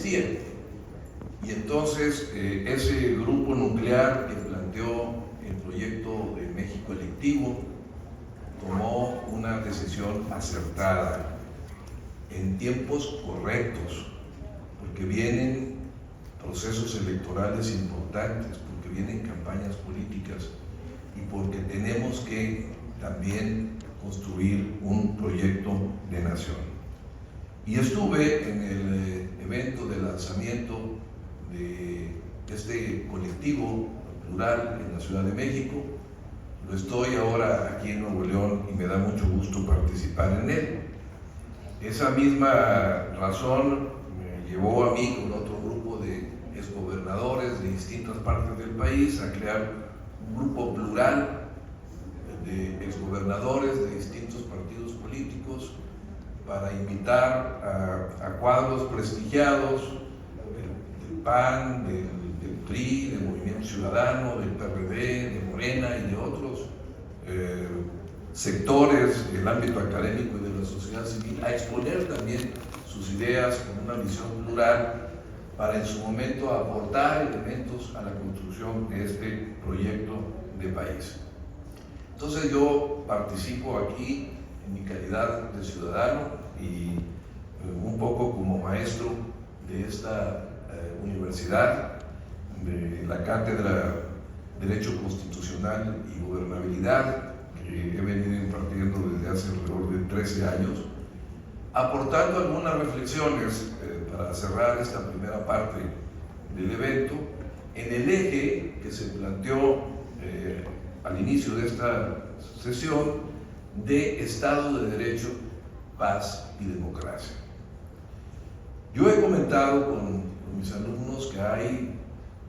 existía. Y entonces ese grupo nuclear que planteó el proyecto de México electivo tomó una decisión acertada en tiempos correctos, porque vienen procesos electorales importantes, porque vienen campañas políticas y porque tenemos que también construir un proyecto de nación. Y estuve en el evento de lanzamiento de este colectivo plural en la Ciudad de México. Lo estoy ahora aquí en Nuevo León y me da mucho gusto participar en él. Esa misma razón me llevó a mí con otro grupo de exgobernadores de distintas partes del país a crear un grupo plural de exgobernadores de distintos partidos políticos para invitar a cuadros prestigiados del PAN, del PRI, del Movimiento Ciudadano, del PRD, de Morena y de otros sectores del ámbito académico y de la sociedad civil a exponer también sus ideas con una visión plural para en su momento aportar elementos a la construcción de este proyecto de país. Entonces yo participo aquí en mi calidad de ciudadano y un poco como maestro de esta universidad, de la Cátedra de Derecho Constitucional y Gobernabilidad, que he venido impartiendo desde hace alrededor de 13 años, aportando algunas reflexiones para cerrar esta primera parte del evento en el eje que se planteó al inicio de esta sesión de Estado de Derecho, paz y democracia. Yo he comentado con mis alumnos que hay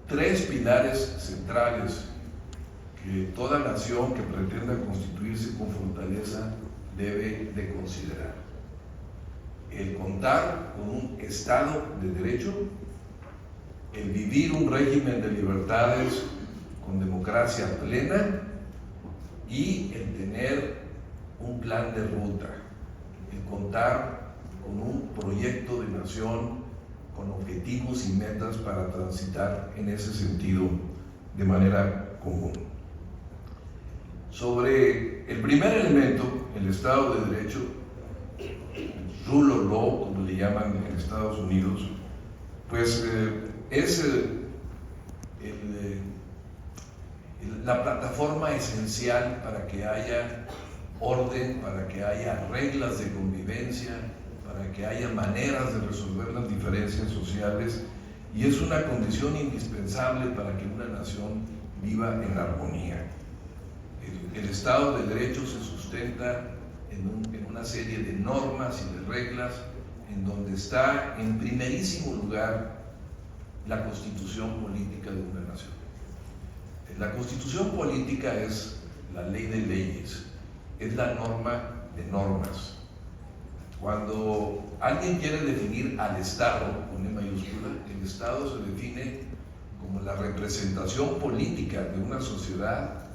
tres pilares centrales que toda nación que pretenda constituirse con fortaleza debe de considerar: el contar con un Estado de Derecho, el vivir un régimen de libertades con democracia plena y el tener un plan de ruta, el contar con un proyecto de nación con objetivos y metas para transitar en ese sentido de manera común. Sobre el primer elemento, el Estado de Derecho, rule of law, como le llaman en Estados Unidos, pues es la plataforma esencial para que haya orden, para que haya reglas de convivencia, para que haya maneras de resolver las diferencias sociales, y es una condición indispensable para que una nación viva en armonía. El Estado de Derecho se sustenta en una serie de normas y de reglas en donde está en primerísimo lugar la constitución política de una nación. La constitución política es la ley de leyes, es la norma de normas. Cuando alguien quiere definir al Estado, con E mayúscula, el Estado se define como la representación política de una sociedad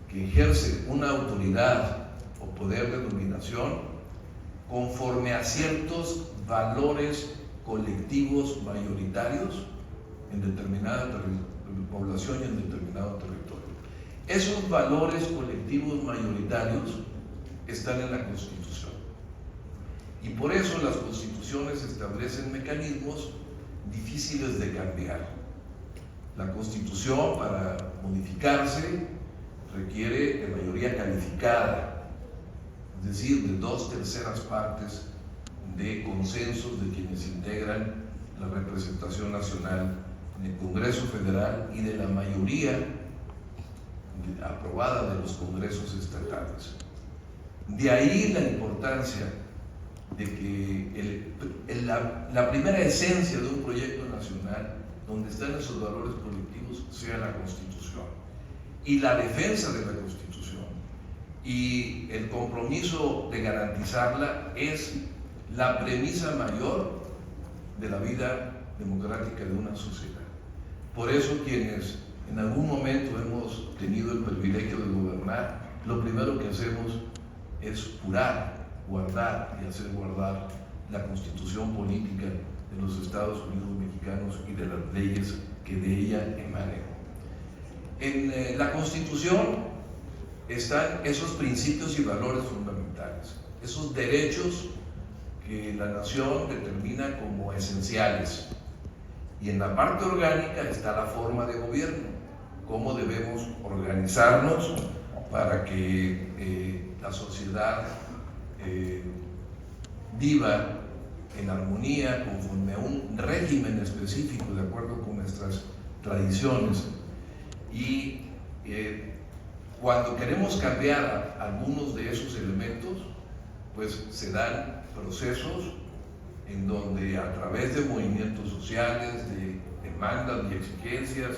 que ejerce una autoridad o poder de dominación conforme a ciertos valores colectivos mayoritarios en determinada población y en determinado territorio. Esos valores colectivos mayoritarios están en la Constitución. Y por eso las constituciones establecen mecanismos difíciles de cambiar. La Constitución, para modificarse, requiere de mayoría calificada, es decir, de 2/3 partes de consensos de quienes integran la representación nacional en el Congreso Federal y de la mayoría aprobada de los congresos estatales. De ahí la importancia de que la primera esencia de un proyecto nacional, donde están esos valores colectivos, sea la Constitución y la defensa de la Constitución, y el compromiso de garantizarla es la premisa mayor de la vida democrática de una sociedad. Por eso quienes en algún momento hemos tenido el privilegio de gobernar, lo primero que hacemos es jurar, guardar y hacer guardar la Constitución política de los Estados Unidos mexicanos. mexicanos y de las leyes que de ella emanen. En la Constitución están esos principios y valores fundamentales, esos derechos que la nación determina como esenciales. Y en la parte orgánica está la forma de gobierno, cómo debemos organizarnos para que la sociedad viva en armonía conforme a un régimen específico de acuerdo con nuestras tradiciones. Y cuando queremos cambiar algunos de esos elementos, pues se dan procesos en donde a través de movimientos sociales, de demandas y exigencias,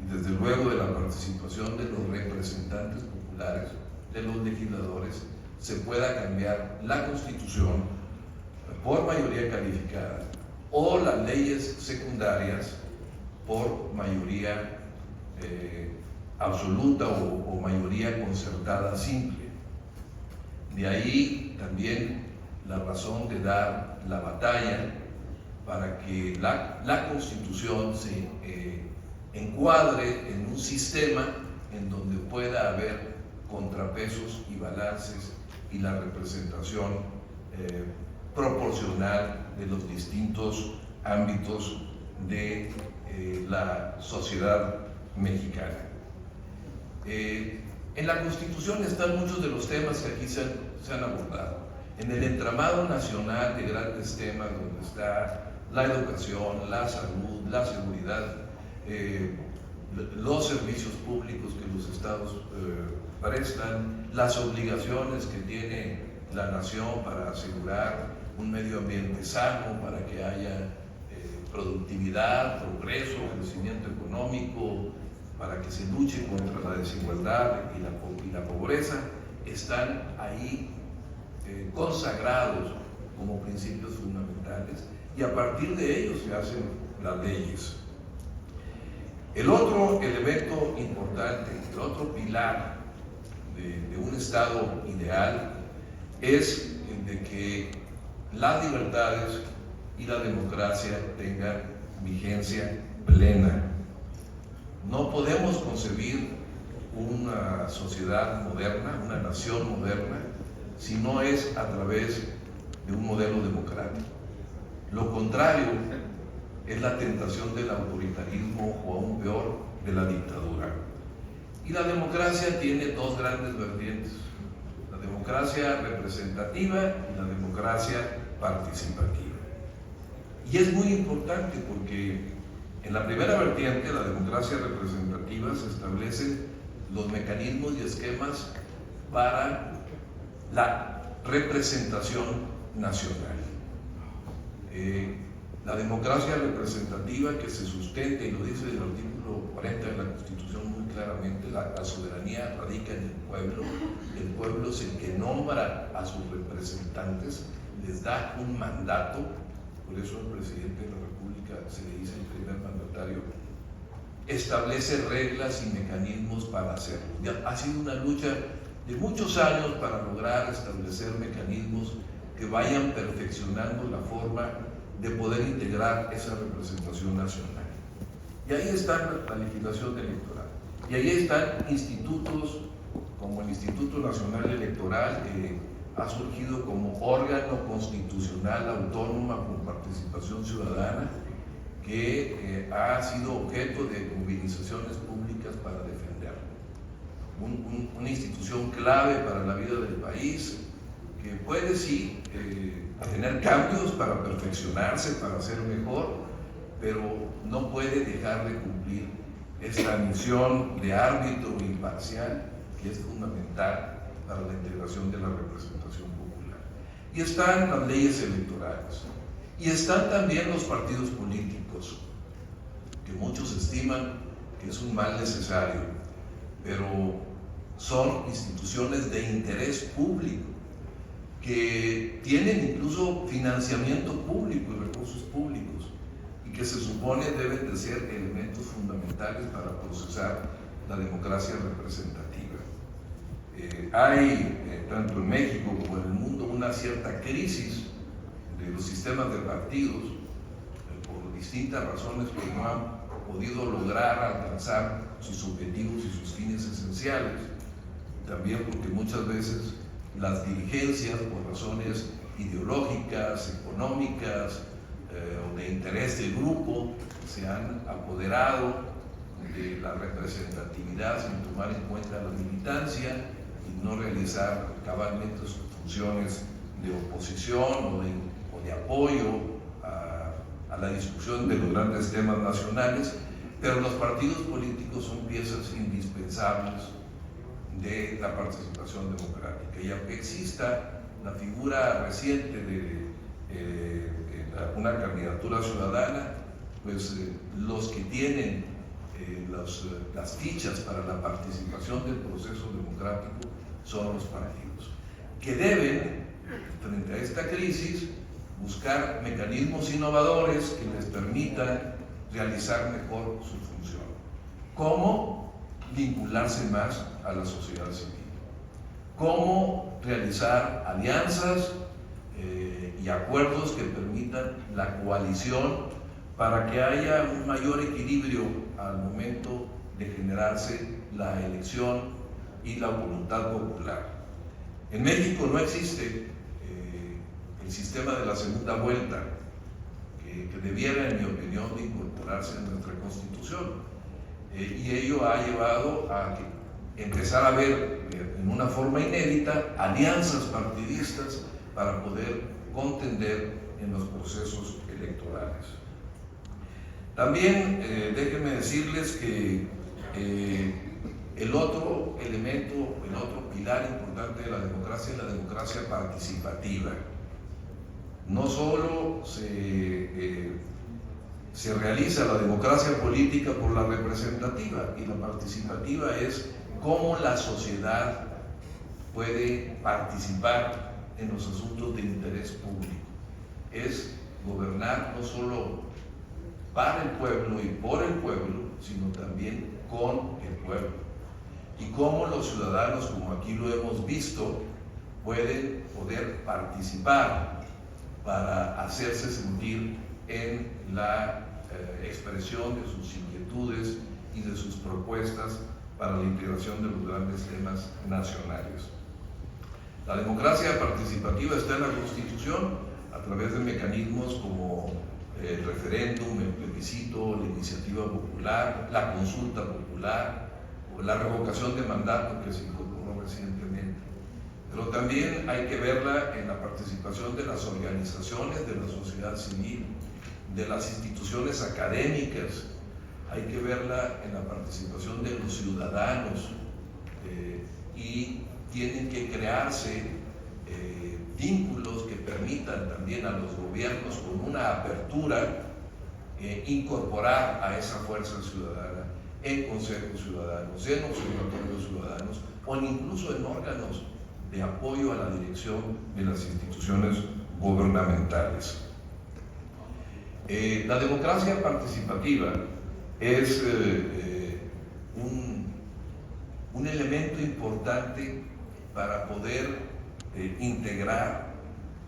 y desde luego de la participación de los representantes populares, de los legisladores, se pueda cambiar la Constitución por mayoría calificada o las leyes secundarias por mayoría absoluta o mayoría concertada simple. De ahí también la razón de dar la batalla para que la Constitución se encuadre en un sistema en donde pueda haber contrapesos y balances y la representación proporcional de los distintos ámbitos de la sociedad mexicana. En la Constitución están muchos de los temas que aquí se han abordado. En el entramado nacional de grandes temas donde está la educación, la salud, la seguridad, los servicios públicos que los estados prestan, las obligaciones que tiene la nación para asegurar un medio ambiente sano, para que haya productividad, progreso, crecimiento económico, para que se luche contra la desigualdad y la pobreza, están ahí consagrados como principios fundamentales, y a partir de ellos se hacen las leyes. El otro elemento importante, el otro pilar de un Estado ideal es el de que las libertades y la democracia tengan vigencia plena. No podemos concebir una sociedad moderna, una nación moderna, si no es a través de un modelo democrático. Lo contrario es la tentación del autoritarismo o aún peor, de la dictadura. Y la democracia tiene dos grandes vertientes: la democracia representativa y la democracia participativa. Y es muy importante porque en la primera vertiente, la democracia representativa, se establecen los mecanismos y esquemas para la representación nacional. La democracia representativa, que se sustenta, y lo dice el artículo 40 de la Constitución muy claramente, la soberanía radica en el pueblo es el que nombra a sus representantes, les da un mandato. Por eso al presidente de la República se le dice el primer mandatario, establece reglas y mecanismos para hacerlo. Ha sido una lucha de muchos años para lograr establecer mecanismos que vayan perfeccionando la forma de poder integrar esa representación nacional. Y ahí está la legislación electoral. Y ahí están institutos como el Instituto Nacional Electoral, que ha surgido como órgano constitucional autónoma con participación ciudadana, que ha sido objeto de movilizaciones públicas para defender. Una institución clave para la vida del país, que puede sí tener cambios para perfeccionarse, para ser mejor, pero no puede dejar de cumplir esta misión de árbitro imparcial que es fundamental para la integración de la representación popular. Y están las leyes electorales, y están también los partidos políticos, que muchos estiman que es un mal necesario, pero son instituciones de interés público, que tienen incluso financiamiento público y recursos públicos, y que se supone deben de ser elementos fundamentales para procesar la democracia representativa. Hay, tanto en México como en el mundo, una cierta crisis de los sistemas de partidos por distintas razones pues no han podido lograr alcanzar sus objetivos y sus fines esenciales. También porque muchas veces las dirigencias, por razones ideológicas, económicas o de interés del grupo, se han apoderado de la representatividad sin tomar en cuenta la militancia y no realizar cabalmente sus funciones de oposición o de apoyo a la discusión de los grandes temas nacionales, pero los partidos políticos son piezas indispensables de la participación democrática. Y aunque exista la figura reciente de una candidatura ciudadana, pues los que tienen las fichas para la participación del proceso democrático son los partidos, que deben, frente a esta crisis, buscar mecanismos innovadores que les permitan realizar mejor su función. ¿Cómo vincularse más a la sociedad civil? ¿Cómo realizar alianzas y acuerdos que permitan la coalición para que haya un mayor equilibrio al momento de generarse la elección y la voluntad popular? En México no existe el sistema de la segunda vuelta, que debiera, en mi opinión, de incorporarse en nuestra Constitución. Y ello ha llevado a que empezar a ver en una forma inédita alianzas partidistas para poder contender en los procesos electorales. También déjenme decirles que el otro elemento, el otro pilar importante de la democracia es la democracia participativa. No solo se realiza la democracia política por la representativa, y la participativa es cómo la sociedad puede participar en los asuntos de interés público. Es gobernar no solo para el pueblo y por el pueblo, sino también con el pueblo. Y cómo los ciudadanos, como aquí lo hemos visto, pueden poder participar para hacerse sentir en la expresión de sus inquietudes y de sus propuestas para la integración de los grandes temas nacionales. La democracia participativa está en la Constitución a través de mecanismos como el referéndum, el plebiscito, la iniciativa popular, la consulta popular o la revocación de mandato que se incorporó recientemente. Pero también hay que verla en la participación de las organizaciones de la sociedad civil, de las instituciones académicas, hay que verla en la participación de los ciudadanos y tienen que crearse vínculos que permitan también a los gobiernos con una apertura incorporar a esa fuerza ciudadana en consejos ciudadanos, en observatorios ciudadanos o incluso en órganos de apoyo a la dirección de las instituciones gubernamentales. La democracia participativa es un elemento importante para poder integrar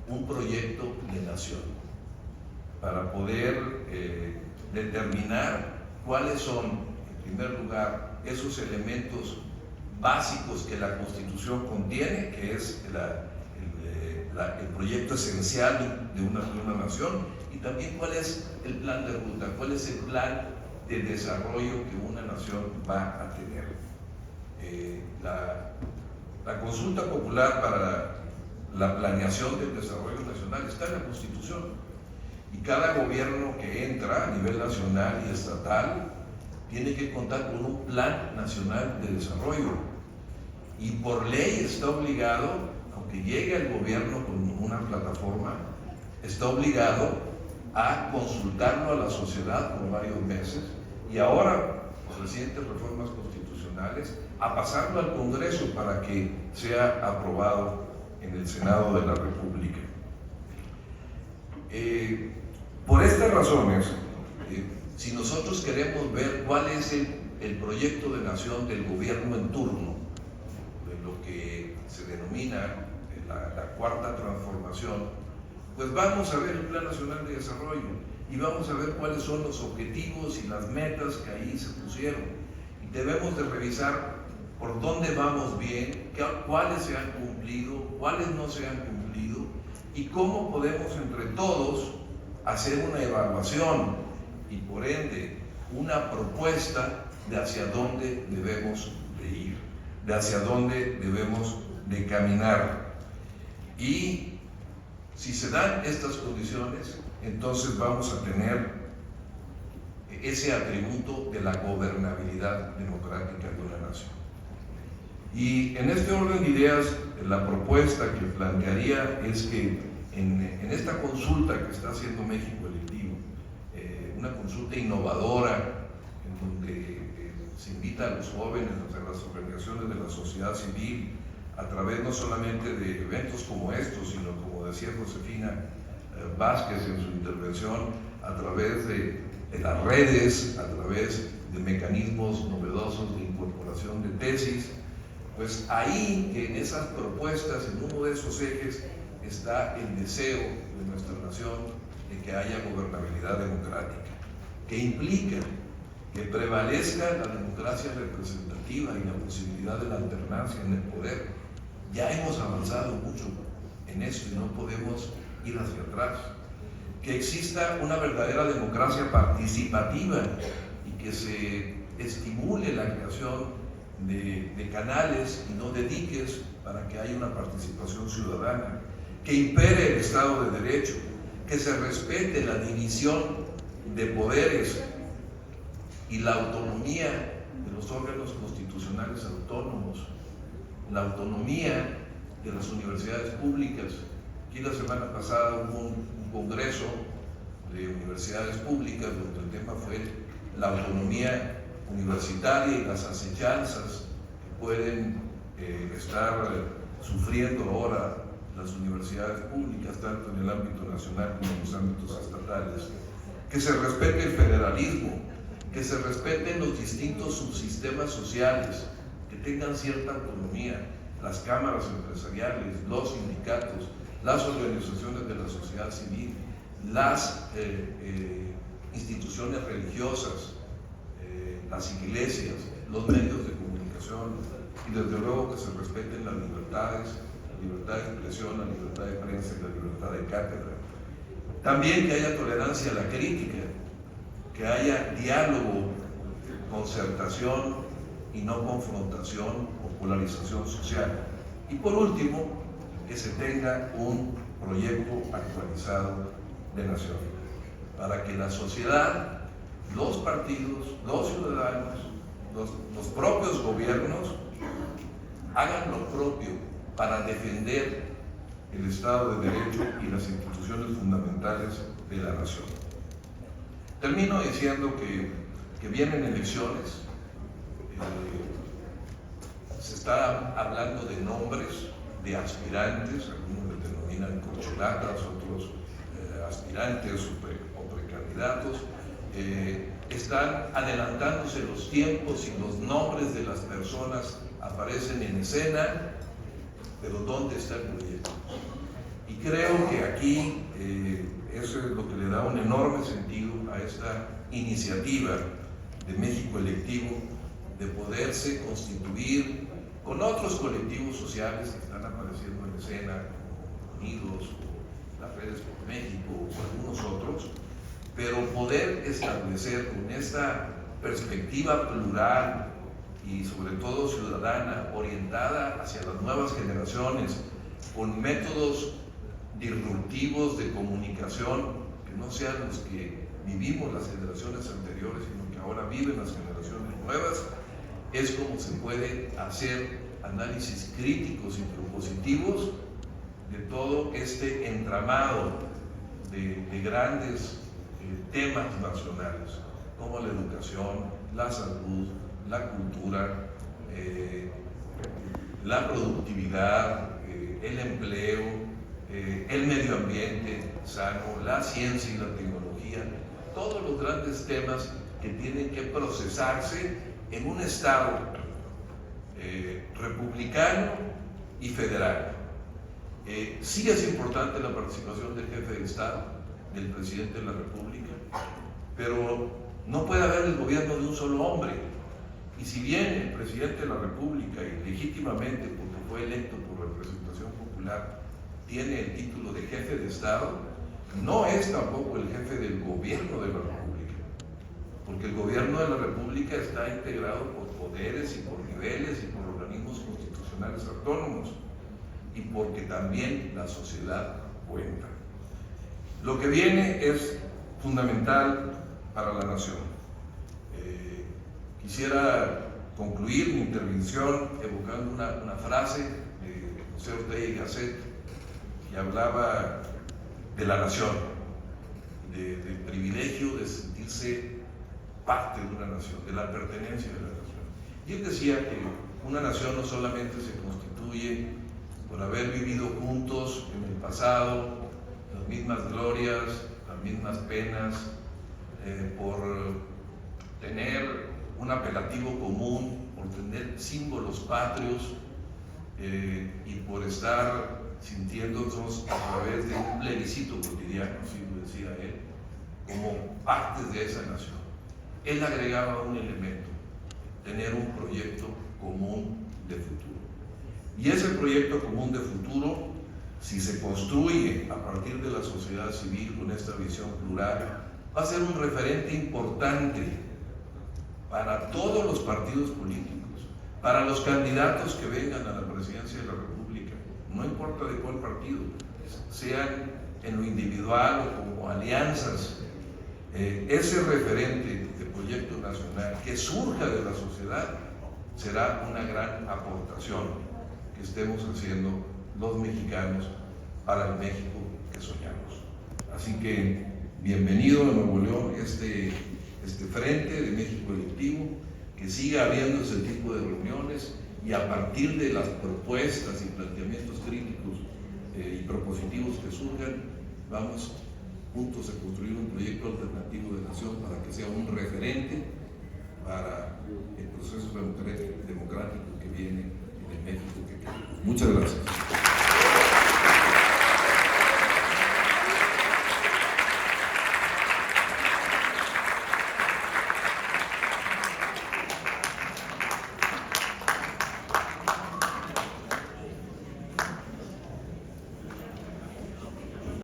un proyecto de nación, para poder determinar cuáles son, en primer lugar, esos elementos básicos que la Constitución contiene, que es el proyecto esencial de una nación, y también cuál es el plan de ruta, cuál es el plan de desarrollo que una nación va a tener. La consulta popular para la planeación del desarrollo nacional está en la Constitución, y cada gobierno que entra a nivel nacional y estatal tiene que contar con un plan nacional de desarrollo, y por ley está obligado, aunque llegue al gobierno con una plataforma, está obligado a consultarlo a la sociedad por varios meses, y ahora, por recientes reformas constitucionales, a pasarlo al Congreso para que sea aprobado en el Senado de la República. Por estas razones, si nosotros queremos ver cuál es el proyecto de nación del gobierno en turno, de lo que se denomina la cuarta transformación, pues vamos a ver el Plan Nacional de Desarrollo. y vamos a ver cuáles son los objetivos y las metas que ahí se pusieron. Y debemos de revisar por dónde vamos bien, cuáles se han cumplido, cuáles no se han cumplido y cómo podemos entre todos hacer una evaluación y por ende una propuesta de hacia dónde debemos de ir, de hacia dónde debemos de caminar. Y si se dan estas condiciones, entonces vamos a tener ese atributo de la gobernabilidad democrática de una nación. Y en este orden de ideas, la propuesta que plantearía es que en esta consulta que está haciendo México Electivo, una consulta innovadora, en donde se invita a los jóvenes, a las organizaciones de la sociedad civil, a través no solamente de eventos como estos, sino como decía Josefina Vázquez en su intervención, a través de las redes, a través de mecanismos novedosos de incorporación de tesis, pues ahí en esas propuestas, en uno de esos ejes, está el deseo de nuestra nación de que haya gobernabilidad democrática, que implica que prevalezca la democracia representativa y la posibilidad de la alternancia en el poder. Ya hemos avanzado mucho en eso y no podemos ir hacia atrás. Que exista una verdadera democracia participativa y que se estimule la creación de canales y no de diques para que haya una participación ciudadana, que impere el Estado de Derecho, que se respete la división de poderes y la autonomía de los órganos constitucionales autónomos, la autonomía de las universidades públicas. Aquí la semana pasada hubo un congreso de universidades públicas donde el tema fue la autonomía universitaria y las acechanzas que pueden estar sufriendo ahora las universidades públicas, tanto en el ámbito nacional como en los ámbitos estatales. Que se respete el federalismo, que se respeten los distintos subsistemas sociales, que tengan cierta autonomía, las cámaras empresariales, los sindicatos, las organizaciones de la sociedad civil, las instituciones religiosas, las iglesias, los medios de comunicación y desde luego que se respeten las libertades, la libertad de expresión, la libertad de prensa y la libertad de cátedra. También que haya tolerancia a la crítica, que haya diálogo, concertación y no confrontación o polarización social. Y por último, que se tenga un proyecto actualizado de nación, para que la sociedad, los partidos, los ciudadanos, los propios gobiernos hagan lo propio para defender el Estado de Derecho y las instituciones fundamentales de la nación. Termino diciendo que vienen elecciones, se está hablando de nombres de aspirantes, algunos les denominan corcholatas, otros aspirantes o precandidatos. Están adelantándose los tiempos y los nombres de las personas aparecen en escena, pero ¿dónde está el proyecto? Y creo que aquí eso es lo que le da un enorme sentido a esta iniciativa de México Electivo, de poderse constituir con otros colectivos sociales que están apareciendo en escena, como Unidos, las Redes por México o algunos otros, pero poder establecer con esta perspectiva plural y sobre todo ciudadana, orientada hacia las nuevas generaciones, con métodos disruptivos de comunicación que no sean los que vivimos las generaciones anteriores, sino que ahora viven las generaciones nuevas, es como se puede hacer análisis críticos y propositivos de todo este entramado de grandes temas nacionales, como la educación, la salud, la cultura, la productividad, el empleo, el medio ambiente sano, la ciencia y la tecnología, todos los grandes temas que tienen que procesarse en un Estado republicano y federal. Sí es importante la participación del jefe de Estado, del presidente de la República, pero no puede haber el gobierno de un solo hombre. Y si bien el presidente de la República, y legítimamente porque fue electo por representación popular, tiene el título de jefe de Estado, no es tampoco el jefe del gobierno de la República, porque el gobierno de la República está integrado por poderes y por niveles y por organismos constitucionales autónomos, y porque también la sociedad cuenta. Lo que viene es fundamental para la nación. Quisiera concluir mi intervención evocando una frase de José Ortega y Gasset, que hablaba de la nación, del privilegio de sentirse parte de una nación, de la pertenencia de la nación. Y él decía que una nación no solamente se constituye por haber vivido juntos en el pasado las mismas glorias, las mismas penas, por tener un apelativo común, por tener símbolos patrios y por estar sintiéndonos a través de un plebiscito cotidiano, así lo decía él, como partes de esa nación. Él agregaba un elemento: tener un proyecto común de futuro. Y ese proyecto común de futuro, si se construye a partir de la sociedad civil con esta visión plural, va a ser un referente importante para todos los partidos políticos, para los candidatos que vengan a la presidencia de la República, no importa de cuál partido, sean en lo individual o como alianzas. Ese referente de proyecto nacional que surja de la sociedad será una gran aportación que estemos haciendo los mexicanos para el México que soñamos. Así que bienvenido a Nuevo León este frente de México electivo, que siga habiendo ese tipo de reuniones, y a partir de las propuestas y planteamientos críticos y propositivos que surjan, vamos juntos a construir un proyecto alternativo de nación para que sea un referente para el proceso democrático que viene en el México que queremos. Muchas gracias.